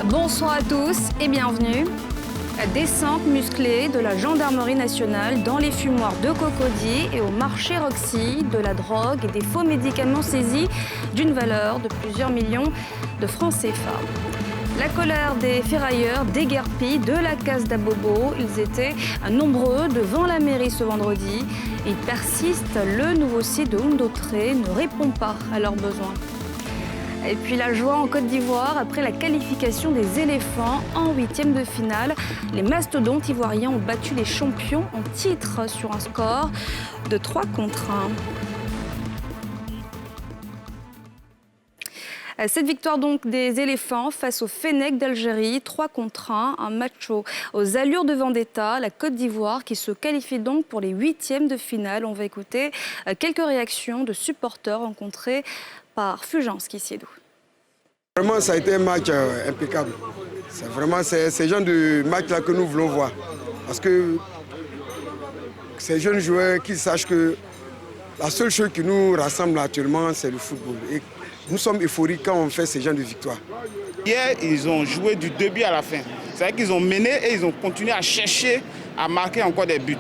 Bonsoir à tous et bienvenue. Descente musclée de la gendarmerie nationale dans les fumoirs de Cocody et au marché Roxy, de la drogue et des faux médicaments saisis d'une valeur de plusieurs millions de francs CFA. La colère des ferrailleurs déguerpit de la case d'Abobo. Ils étaient nombreux devant la mairie ce vendredi. Ils persistent, le nouveau site de Houndoutré ne répond pas à leurs besoins. Et puis la joie en Côte d'Ivoire après la qualification des éléphants en 8e de finale. Les mastodontes ivoiriens ont battu les champions en titre sur un score de 3-1. Cette victoire donc des éléphants face au Fennec d'Algérie, 3-1, un match aux allures de vendetta. La Côte d'Ivoire qui se qualifie donc pour les 8e de finale. On va écouter quelques réactions de supporters rencontrés par Fulgence Kissiedou. Vraiment, ça a été un match impeccable. C'est vraiment ce genre de match-là que nous voulons voir. Parce que ces jeunes joueurs qui sachent que la seule chose qui nous rassemble actuellement, c'est le football. Et nous sommes euphoriques quand on fait ce genre de victoire. Hier, ils ont joué du début à la fin. C'est-à-dire qu'ils ont mené et ils ont continué à chercher à marquer encore des buts.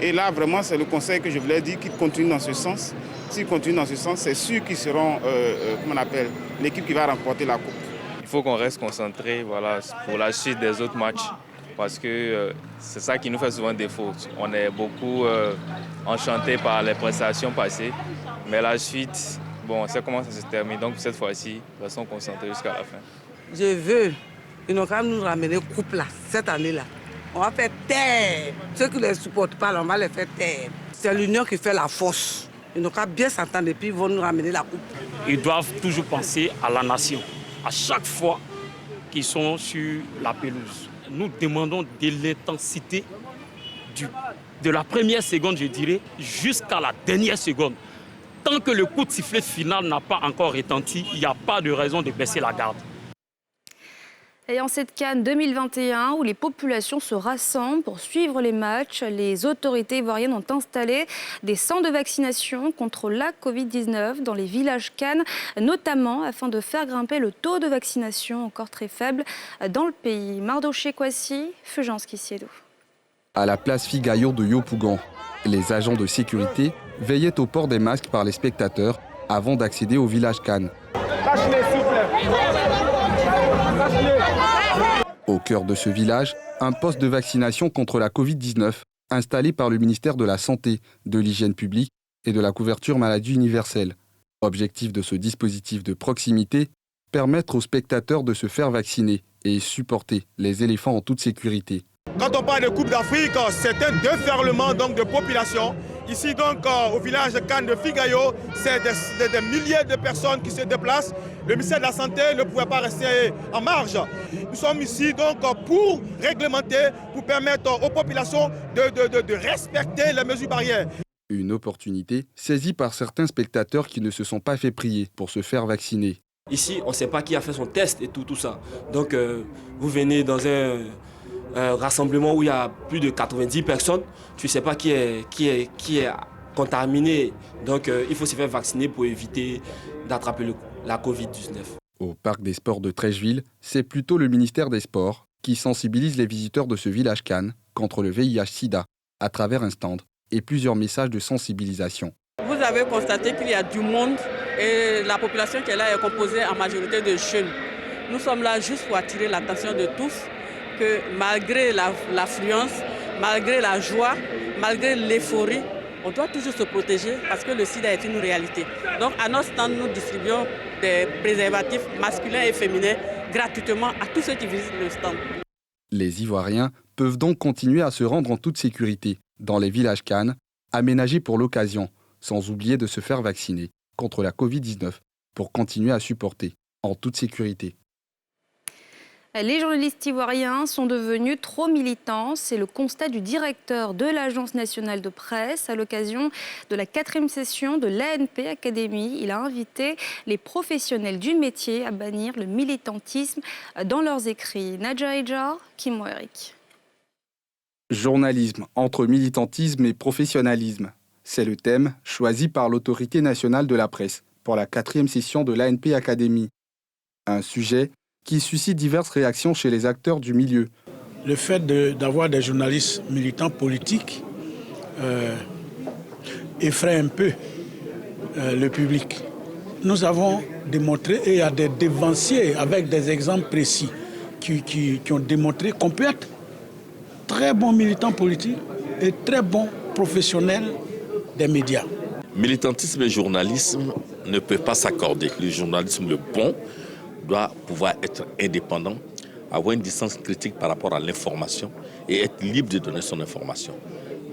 Et là, vraiment, c'est le conseil que je voulais dire, qu'ils continuent dans ce sens. S'ils continuent dans ce sens, c'est sûr qu'ils seront, comment on appelle, l'équipe qui va remporter la coupe. Il faut qu'on reste concentré pour la suite des autres matchs. Parce que c'est ça qui nous fait souvent défaut. On est beaucoup enchanté par les prestations passées. Mais la suite, bon, on sait comment ça se termine. Donc cette fois-ci, restons concentrés jusqu'à la fin. Je veux, ils n'ont qu'à nous ramener coupe là, cette année-là. On va faire taire. Ceux qui ne les supportent pas, on va les faire taire. C'est l'union qui fait la force. Ils n'ont qu'à bien s'entendre et puis ils vont nous ramener la coupe. Ils doivent toujours penser à la nation, à chaque fois qu'ils sont sur la pelouse. Nous demandons de l'intensité de la première seconde, je dirais, jusqu'à la dernière seconde. Tant que le coup de sifflet final n'a pas encore retenti, il n'y a pas de raison de baisser la garde. Et en cette CAN 2021, où les populations se rassemblent pour suivre les matchs, les autorités ivoiriennes ont installé des centres de vaccination contre la Covid-19 dans les villages CAN, notamment afin de faire grimper le taux de vaccination encore très faible dans le pays. Mardoché Kwasi, Fulgence Kissiedou. À la place Figayo de Yopougon, les agents de sécurité veillaient au port des masques par les spectateurs avant d'accéder au village CAN. Au cœur de ce village, un poste de vaccination contre la Covid-19 installé par le ministère de la Santé, de l'Hygiène publique et de la couverture maladie universelle. Objectif de ce dispositif de proximité, permettre aux spectateurs de se faire vacciner et supporter les éléphants en toute sécurité. Quand on parle de Coupe d'Afrique, c'est un déferlement donc, de population. Ici, donc, au village CAN de Figayo, c'est des milliers de personnes qui se déplacent. Le ministère de la Santé ne pouvait pas rester en marge. Nous sommes ici donc, pour réglementer, pour permettre aux populations de respecter les mesures barrières. Une opportunité saisie par certains spectateurs qui ne se sont pas fait prier pour se faire vacciner. Ici, on ne sait pas qui a fait son test et tout ça. Donc, vous venez dans un rassemblement où il y a plus de 90 personnes, tu ne sais pas qui est contaminé. Donc il faut se faire vacciner pour éviter d'attraper la Covid-19. Au parc des sports de Trècheville, c'est plutôt le ministère des Sports qui sensibilise les visiteurs de ce village CAN contre le VIH-Sida à travers un stand et plusieurs messages de sensibilisation. Vous avez constaté qu'il y a du monde et la population qui est là est composée en majorité de jeunes. Nous sommes là juste pour attirer l'attention de tous que malgré l'affluence, malgré la joie, malgré l'euphorie, on doit toujours se protéger parce que le sida est une réalité. Donc à notre stand, nous distribuons des préservatifs masculins et féminins gratuitement à tous ceux qui visitent le stand. Les Ivoiriens peuvent donc continuer à se rendre en toute sécurité dans les villages CAN, aménagés pour l'occasion, sans oublier de se faire vacciner contre la Covid-19 pour continuer à supporter en toute sécurité. Les journalistes ivoiriens sont devenus trop militants. C'est le constat du directeur de l'Agence nationale de presse à l'occasion de la 4e session de l'ANP Academy. Il a invité les professionnels du métier à bannir le militantisme dans leurs écrits. Nadja Ejar, Kimo Eric. Journalisme entre militantisme et professionnalisme. C'est le thème choisi par l'Autorité nationale de la presse pour la 4e session de l'ANP Academy. Un sujet qui suscite diverses réactions chez les acteurs du milieu. Le fait d'avoir des journalistes militants politiques effraie un peu le public. Nous avons démontré, et il y a des dévanciers avec des exemples précis qui ont démontré qu'on peut être très bon militant politique et très bon professionnel des médias. Militantisme et journalisme ne peuvent pas s'accorder. Le journalisme, le bon, doit pouvoir être indépendant, avoir une distance critique par rapport à l'information et être libre de donner son information.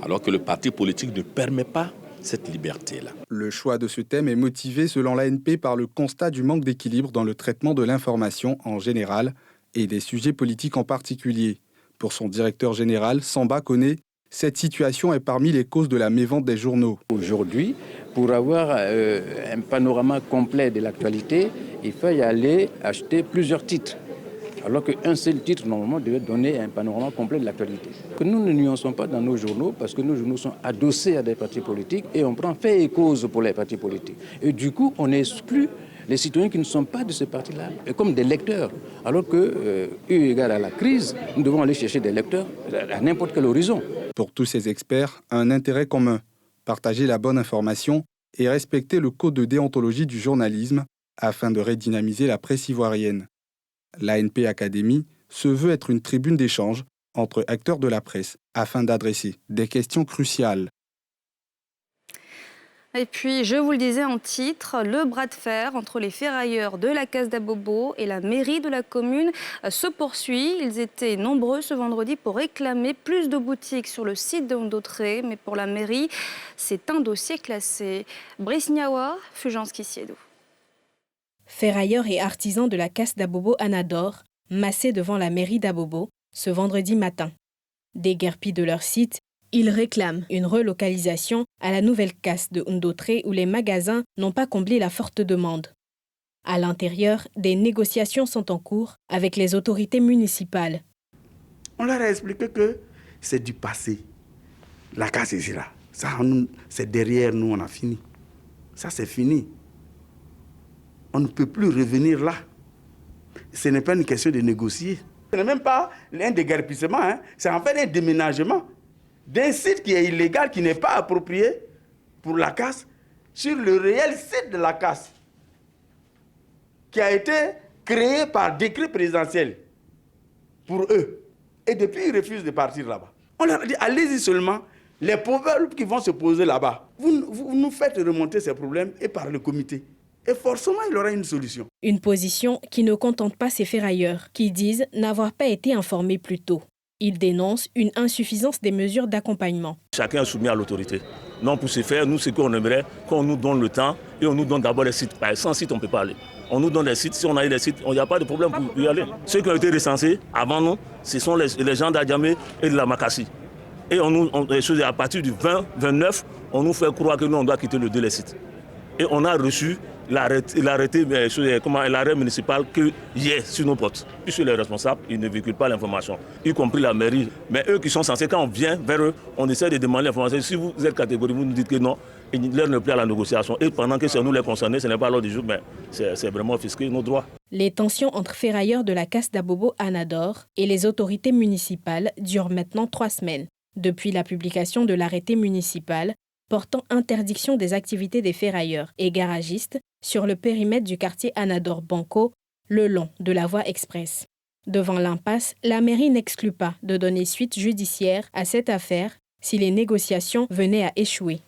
Alors que le parti politique ne permet pas cette liberté-là. Le choix de ce thème est motivé, selon l'ANP, par le constat du manque d'équilibre dans le traitement de l'information en général et des sujets politiques en particulier. Pour son directeur général, Samba Koné, cette situation est parmi les causes de la mévente des journaux. Aujourd'hui, pour avoir un panorama complet de l'actualité, il faut y aller acheter plusieurs titres. Alors qu'un seul titre, normalement, devait donner un panorama complet de l'actualité. Que nous ne nuançons pas dans nos journaux, parce que nos journaux sont adossés à des partis politiques et on prend fait et cause pour les partis politiques. Et du coup, on exclut les citoyens qui ne sont pas de ce parti-là, comme des lecteurs. Alors que, eu égard à la crise, nous devons aller chercher des lecteurs à n'importe quel horizon. Pour tous ces experts, un intérêt commun, partager la bonne information et respecter le code de déontologie du journalisme afin de redynamiser la presse ivoirienne. L'ANP Academy se veut être une tribune d'échange entre acteurs de la presse afin d'adresser des questions cruciales. Et puis, je vous le disais en titre, le bras de fer entre les ferrailleurs de la Case d'Abobo et la mairie de la commune se poursuit. Ils étaient nombreux ce vendredi pour réclamer plus de boutiques sur le site de Ndautré, mais pour la mairie, c'est un dossier classé. Brice Niawa, Fulgence Kissiedo. Ferrailleurs et artisans de la Case d'Abobo Anador, massés devant la mairie d'Abobo ce vendredi matin. Déguerpis de leur site, ils réclament une relocalisation à la nouvelle Case de Ndautré où les magasins n'ont pas comblé la forte demande. À l'intérieur, des négociations sont en cours avec les autorités municipales. On leur a expliqué que c'est du passé. La Case est là. Ça, c'est derrière nous, on a fini. Ça, c'est fini. On ne peut plus revenir là. Ce n'est pas une question de négocier. Ce n'est même pas un déguerpissement, hein. C'est en fait un déménagement d'un site qui est illégal, qui n'est pas approprié pour la Case, sur le réel site de la Case, qui a été créé par décret présidentiel pour eux. Et depuis, ils refusent de partir là-bas. On leur a dit, allez-y seulement, les problèmes qui vont se poser là-bas, vous nous faites remonter ces problèmes et par le comité. Et forcément, il y aura une solution. Une position qui ne contente pas ces ferrailleurs, qui disent n'avoir pas été informés plus tôt. Ils dénoncent une insuffisance des mesures d'accompagnement. Chacun est soumis à l'autorité. Non, pour ce faire, nous, ce qu'on aimerait, qu'on nous donne le temps et on nous donne d'abord les sites. Sans site, on ne peut pas aller. On nous donne les sites. Si on a eu les sites, il n'y a pas de problème pour y aller. Ceux qui ont été recensés avant nous, ce sont les gens d'Adjamé et de la Makassi. Et à partir du 20-29, on nous fait croire que nous, on doit quitter le délai site. Et on a reçu l'arrêt municipal que hier sur nos portes. Puisque les responsables, ils ne véhiculent pas l'information, y compris la mairie. Mais eux qui sont censés, quand on vient vers eux, on essaie de demander l'information. Si vous êtes catégorique, vous nous dites que non, l'heure n'est plus à la négociation. Et pendant que c'est nous les concernés, ce n'est pas l'ordre du jour, mais c'est vraiment offusquer nos droits. Les tensions entre ferrailleurs de la Case d'Abobo Anador et les autorités municipales durent maintenant 3 semaines, depuis la publication de l'arrêté municipal portant interdiction des activités des ferrailleurs et garagistes sur le périmètre du quartier Anador Banco, le long de la voie express. Devant l'impasse, la mairie n'exclut pas de donner suite judiciaire à cette affaire si les négociations venaient à échouer.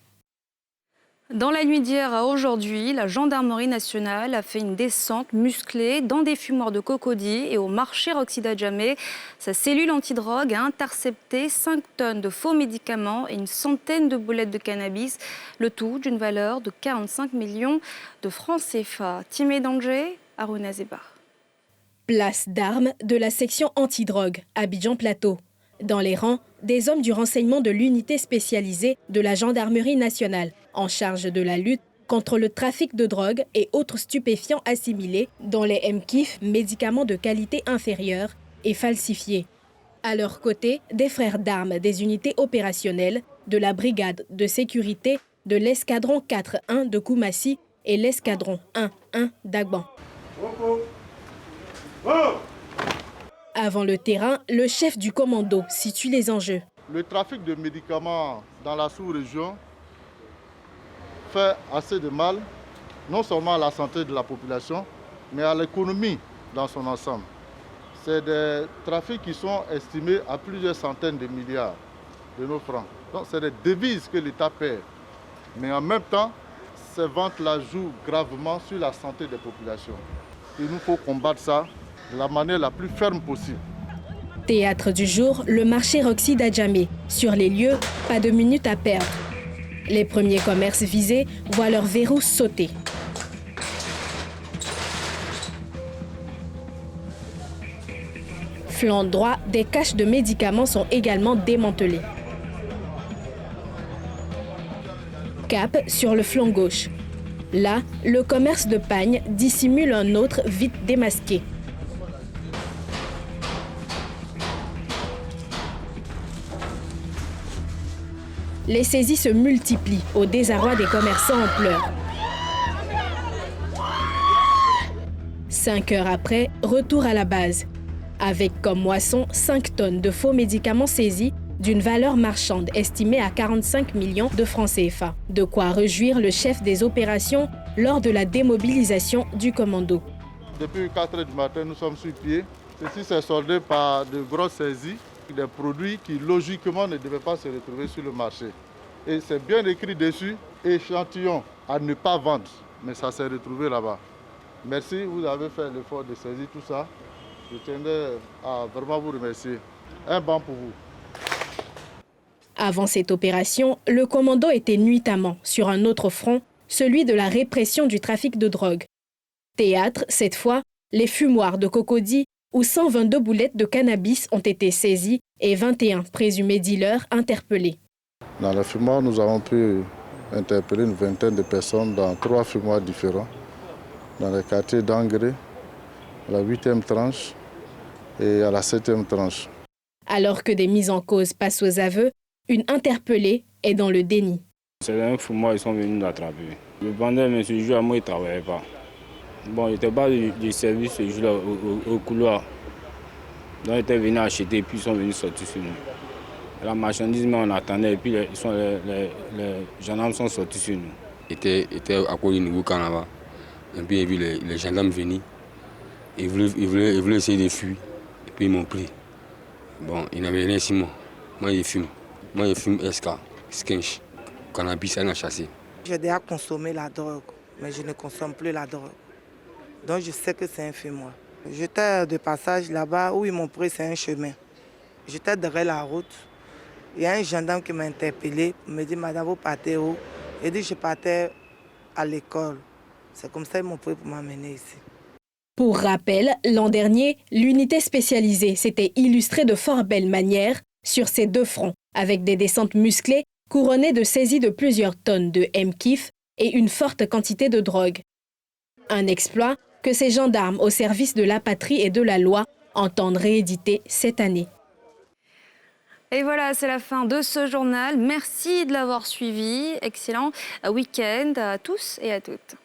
Dans la nuit d'hier à aujourd'hui, la gendarmerie nationale a fait une descente musclée dans des fumoirs de Cocody et au marché Roxy d'Adjamé. Sa cellule antidrogue a intercepté 5 tonnes de faux médicaments et une centaine de boulettes de cannabis, le tout d'une valeur de 45 millions de francs CFA. Timé Danger, Aruna Zebar. Place d'armes de la section antidrogue, Abidjan Plateau. Dans les rangs, des hommes du renseignement de l'unité spécialisée de la gendarmerie nationale, en charge de la lutte contre le trafic de drogue et autres stupéfiants assimilés dans les MKIF, médicaments de qualité inférieure et falsifiés. À leur côté, des frères d'armes des unités opérationnelles de la brigade de sécurité de l'escadron 4-1 de Koumassi et l'escadron 1-1 d'Agban. Avant le terrain, le chef du commando situe les enjeux. Le trafic de médicaments dans la sous-région fait assez de mal, non seulement à la santé de la population, mais à l'économie dans son ensemble. C'est des trafics qui sont estimés à plusieurs centaines de milliards de nos francs. Donc c'est des devises que l'État paie. Mais en même temps, ces ventes-là jouent gravement sur la santé des populations. Il nous faut combattre ça de la manière la plus ferme possible. Théâtre du jour, le marché Roxy d'Adjamé. Sur les lieux, pas de minutes à perdre. Les premiers commerces visés voient leurs verrous sauter. Flanc droit, des caches de médicaments sont également démantelées. Cap sur le flanc gauche. Là, le commerce de pagne dissimule un autre vite démasqué. Les saisies se multiplient au désarroi des commerçants en pleurs. 5 heures après, retour à la base. Avec comme moisson 5 tonnes de faux médicaments saisis d'une valeur marchande estimée à 45 millions de francs CFA. De quoi réjouir le chef des opérations lors de la démobilisation du commando. Depuis 4 heures du matin, nous sommes sur pied. Ceci s'est soldé par de grosses saisies, des produits qui logiquement ne devaient pas se retrouver sur le marché. Et c'est bien écrit dessus, échantillon à ne pas vendre, mais ça s'est retrouvé là-bas. Merci, vous avez fait l'effort de saisir tout ça. Je tenais à vraiment vous remercier. Un banc pour vous. Avant cette opération, le commando était nuitamment sur un autre front, celui de la répression du trafic de drogue. Théâtre, cette fois, les fumoirs de Cocody, où 122 boulettes de cannabis ont été saisies et 21 présumés dealers interpellés. Dans les fumoirs, nous avons pu interpeller une vingtaine de personnes dans 3 fumoirs différents, dans les quartiers d'Angré, à la 8e tranche et à la 7e tranche. Alors que des mises en cause passent aux aveux, une interpellée est dans le déni. C'est un fumoir, ils sont venus nous attraper. Le bandit, mais ce jour-là, moi, il ne travaillait pas. Bon, il n'était pas du service ce jour-là au couloir. Donc, ils étaient venus acheter et puis ils sont venus sortir sur nous. La marchandise, mais on attendait et puis les gendarmes sont sortis sur nous. Il était à cause du nouveau camp là-bas. Et puis il a vu les gendarmes venir. Ils voulaient essayer de fuir. Et puis ils m'ont pris. Bon, il n'avait rien sur moi. Moi, je fume. Moi, je fume SK, Skinch, cannabis, ça n'a chassé. J'ai déjà consommé la drogue, mais je ne consomme plus la drogue. Donc je sais que c'est un fumoir. J'étais de passage là-bas où ils m'ont pris, c'est un chemin. J'étais derrière la route. Il y a un gendarme qui m'a interpellé, me dit, madame, vous partez où? Il dit, je partais à l'école. C'est comme ça qu'ils m'ont pris pour m'amener ici. Pour rappel, l'an dernier, l'unité spécialisée s'était illustrée de fort belle manière sur ces 2 fronts, avec des descentes musclées couronnées de saisies de plusieurs tonnes de M-Kif et une forte quantité de drogue. Un exploit que ces gendarmes au service de la patrie et de la loi entendent rééditer cette année. Et voilà, c'est la fin de ce journal. Merci de l'avoir suivi. Excellent week-end à tous et à toutes.